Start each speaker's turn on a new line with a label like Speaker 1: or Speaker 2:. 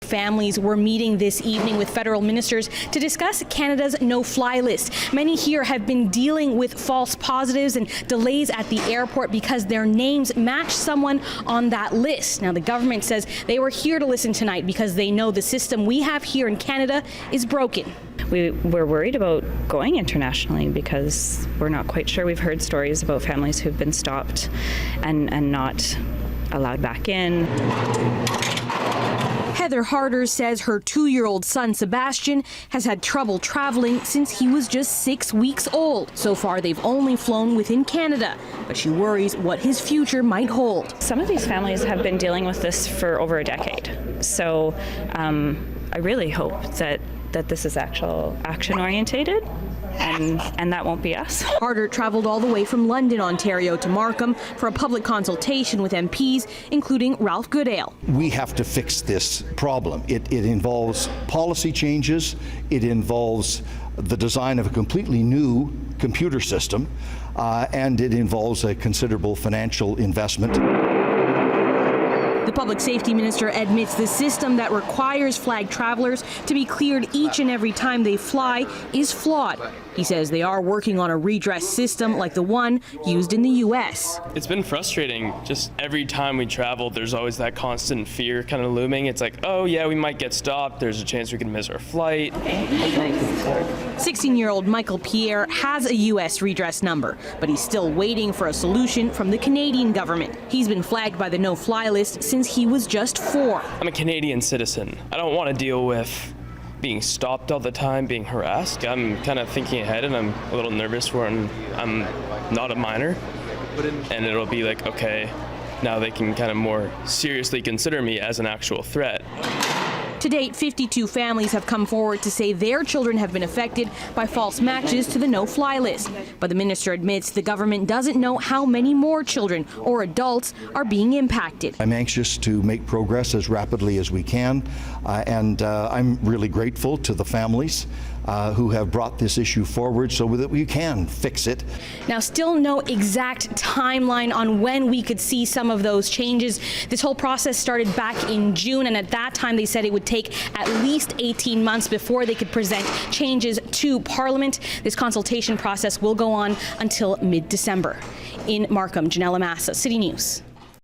Speaker 1: families were meeting this evening with federal ministers to discuss Canada's no-fly list. Many here have been dealing with false positives and delays at the airport because their names match someone on that list. Now, the government says they were here to listen tonight because they know the system we have here in Canada is broken.
Speaker 2: We're worried about going internationally because we're not quite sure. We've heard stories about families who've been stopped and not allowed back in.
Speaker 1: Heather Harder says her 2-year-old son, Sebastian, has had trouble traveling since he was just 6 weeks old. So far, they've only flown within Canada, but she worries what his future might hold.
Speaker 2: Some of these families have been dealing with this for over a decade. So I really hope that this is action-orientated, and that won't be us.
Speaker 1: Harder traveled all the way from London, Ontario to Markham for a public consultation with MPs, including Ralph Goodale.
Speaker 3: We have to fix this problem. It involves policy changes. It involves the design of a completely new computer system, and it involves a considerable financial investment.
Speaker 1: The public safety minister admits the system that requires flag travelers to be cleared each and every time they fly is flawed. He says they are working on a redress system like the one used in the U.S.
Speaker 4: It's been frustrating. Just every time we travel, there's always that constant fear kind of looming. It's like, oh yeah, we might get stopped. There's a chance we could miss our flight.
Speaker 1: 16-year-old Michael Pierre has a U.S. redress number, but he's still waiting for a solution from the Canadian government. He's been flagged by the no-fly list since he was just 4.
Speaker 4: I'm a Canadian citizen. I don't want to deal with being stopped all the time, being harassed. I'm kind of thinking ahead, and I'm a little nervous when I'm not a minor. And it'll be like, okay, now they can kind of more seriously consider me as an actual threat.
Speaker 1: To date, 52 families have come forward to say their children have been affected by false matches to the no-fly list. But the minister admits the government doesn't know how many more children or adults are being impacted.
Speaker 3: I'm anxious to make progress as rapidly as we can, and I'm really grateful to the families who have brought this issue forward so that we can fix it.
Speaker 1: Now, still no exact timeline on when we could see some of those changes. This whole process started back in June, and at that time they said it would take at least 18 months before they could present changes to Parliament. This consultation process will go on until mid-December. In Markham, Janelle Amasa, City News.